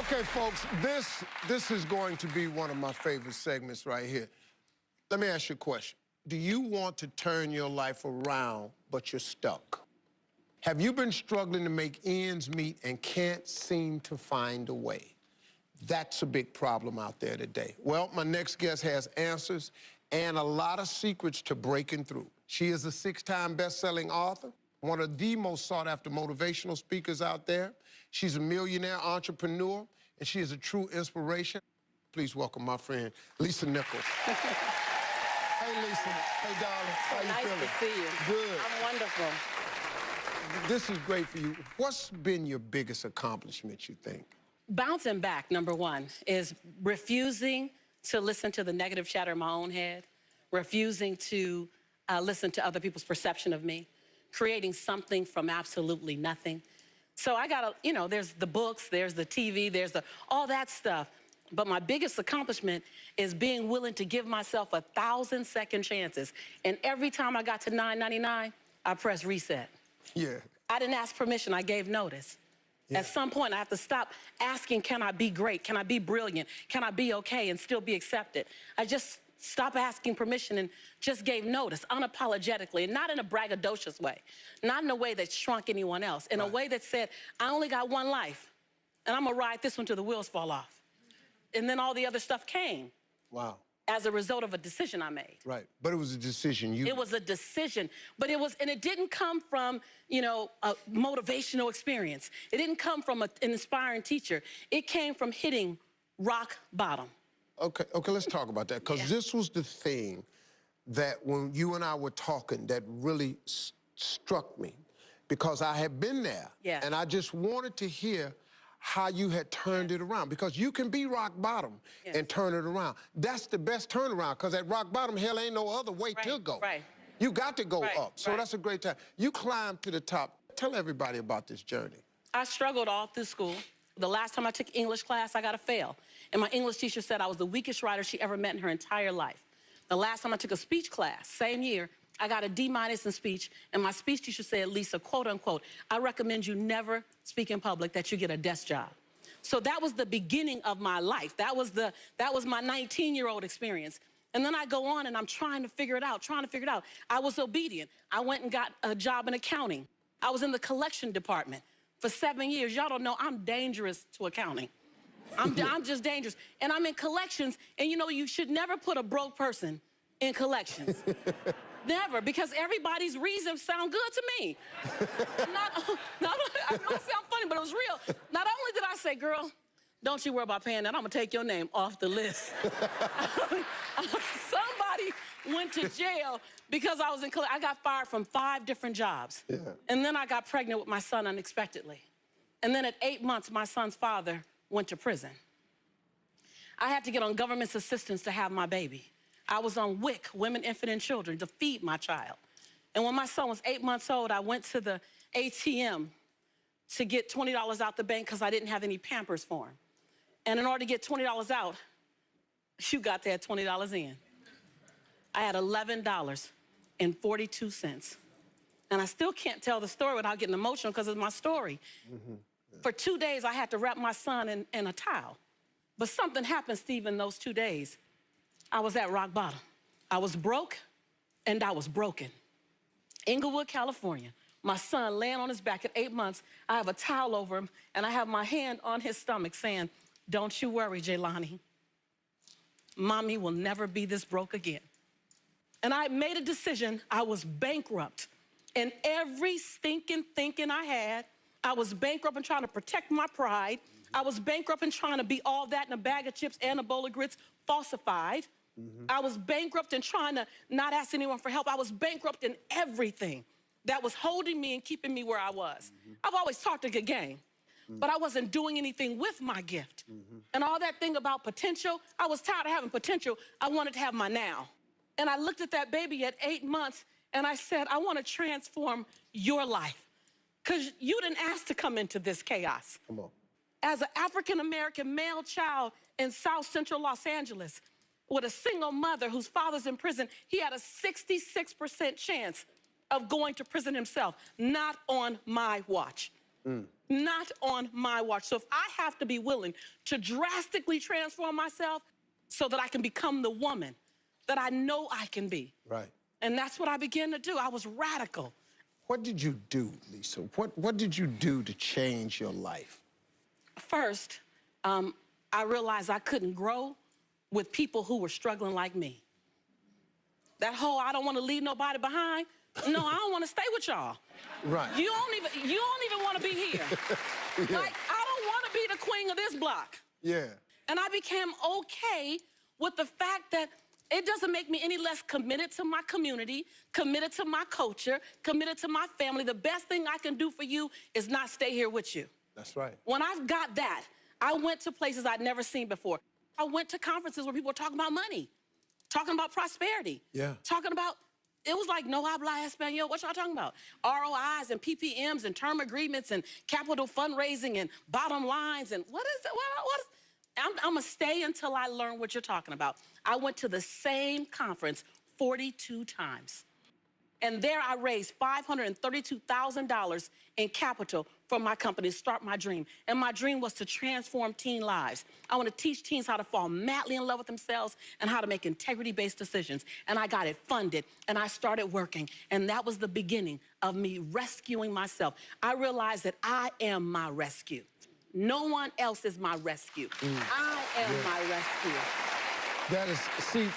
Okay, folks, this is going to be one of my favorite segments right here. Let me ask you a question. Do you want to turn your life around, but you're stuck? Have you been struggling to make ends meet and can't seem to find a way? That's a big problem out there today. Well, my next guest has answers and a lot of secrets to breaking through. She is a 6-time best-selling author, one of the most sought-after motivational speakers out there. She's a millionaire entrepreneur, and she is a true inspiration. Please welcome my friend, Lisa Nichols. Hey, Lisa. Hey, darling. How you feeling? Nice to see you. Good. I'm wonderful. This is great for you. What's been your biggest accomplishment, you think? Bouncing back, number one, is refusing to listen to the negative chatter in my own head, refusing to listen to other people's perception of me, creating something from absolutely nothing. So I got to, there's the books, there's the TV, there's all that stuff. But my biggest accomplishment is being willing to give myself 1,000 second chances. And every time I got to 999, I pressed reset. Yeah. I didn't ask permission, I gave notice. Yeah. At some point, I have to stop asking, can I be great? Can I be brilliant? Can I be okay and still be accepted? I just stopped asking permission and just gave notice unapologetically, and not in a braggadocious way, not in a way that shrunk anyone else, in a way that said, I only got one life, and I'm gonna ride this one till the wheels fall off. And then all the other stuff came. Wow. As a result of a decision I made. Right, but it was a decision you... It was a decision, but it didn't come from, a motivational experience. It didn't come from an inspiring teacher. It came from hitting rock bottom. Okay, let's talk about that, because this was the thing that when you and I were talking that really struck me, because I had been there, and I just wanted to hear how you had turned it around, because you can be rock bottom and turn it around. That's the best turnaround, because at rock bottom, hell ain't no other way to go. Right. You got to go up, so that's a great time. You climbed to the top. Tell everybody about this journey. I struggled all through school. The last time I took English class, I got a fail. And my English teacher said I was the weakest writer she ever met in her entire life. The last time I took a speech class, same year, I got a D- in speech, and my speech teacher said, Lisa, quote unquote, I recommend you never speak in public, that you get a desk job. So that was the beginning of my life. That was my 19-year-old experience. And then I go on and I'm trying to figure it out. I was obedient. I went and got a job in accounting. I was in the collection department for 7 years. Y'all don't know I'm dangerous to accounting. I'm just dangerous. And I'm in collections, and you should never put a broke person in collections. Never, because everybody's reasons sound good to me. I know it sounds funny, but it was real. Not only did I say, girl, don't you worry about paying that, I'm gonna take your name off the list. Somebody went to jail because I was in I got fired from 5 different jobs. Yeah. And then I got pregnant with my son unexpectedly. And then at 8 months, my son's father went to prison. I had to get on government's assistance to have my baby. I was on WIC, Women, Infant, and Children, to feed my child. And when my son was 8 months old, I went to the ATM to get $20 out the bank because I didn't have any Pampers for him. And in order to get $20 out, you got to add $20 in. I had $11.42. And I still can't tell the story without getting emotional because it's my story. For 2 days, I had to wrap my son in a towel. But something happened, Steve, in those 2 days. I was at rock bottom. I was broke, and I was broken. Inglewood, California. My son laying on his back at 8 months. I have a towel over him, and I have my hand on his stomach saying, don't you worry, Jaylani. Mommy will never be this broke again. And I made a decision. I was bankrupt. And every stinking thinking I had, I was bankrupt in trying to protect my pride. I was bankrupt in trying to be all that in a bag of chips and a bowl of grits, falsified. I was bankrupt in trying to not ask anyone for help. I was bankrupt in everything that was holding me and keeping me where I was. I've always talked a good game, but I wasn't doing anything with my gift. And all that thing about potential, I was tired of having potential. I wanted to have my now. And I looked at that baby at 8 months, and I said, I want to transform your life, because you didn't ask to come into this chaos. Come on. As an African-American male child in South Central Los Angeles, with a single mother whose father's in prison, he had a 66% chance of going to prison himself, not on my watch. Not on my watch. So if I have to be willing to drastically transform myself so that I can become the woman that I know I can be. Right. And that's what I began to do. I was radical. What did you do, Lisa? What did you do to change your life? First, I realized I couldn't grow with people who were struggling like me. That whole I don't want to leave nobody behind. No, I don't want to stay with y'all. Right. You don't even want to be here. Yeah. Like, I don't want to be the queen of this block. Yeah. And I became okay with the fact that it doesn't make me any less committed to my community, committed to my culture, committed to my family. The best thing I can do for you is not stay here with you. That's right. When I've got that, I went to places I'd never seen before. I went to conferences where people were talking about money, talking about prosperity, Yeah. talking about, it was like, no habla español. What y'all talking about? ROIs and PPMs and term agreements and capital fundraising and bottom lines and what is it? I'm gonna stay until I learn what you're talking about. I went to the same conference 42 times. And there I raised $532,000 in capital for my company to start my dream. And my dream was to transform teen lives. I want to teach teens how to fall madly in love with themselves and how to make integrity-based decisions. And I got it funded, and I started working. And that was the beginning of me rescuing myself. I realized that I am my rescue. No one else is my rescue. I am my rescue. That is, see,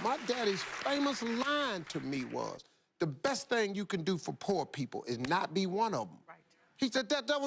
my daddy's famous line to me was, the best thing you can do for poor people is not be one of them. Right. He said that was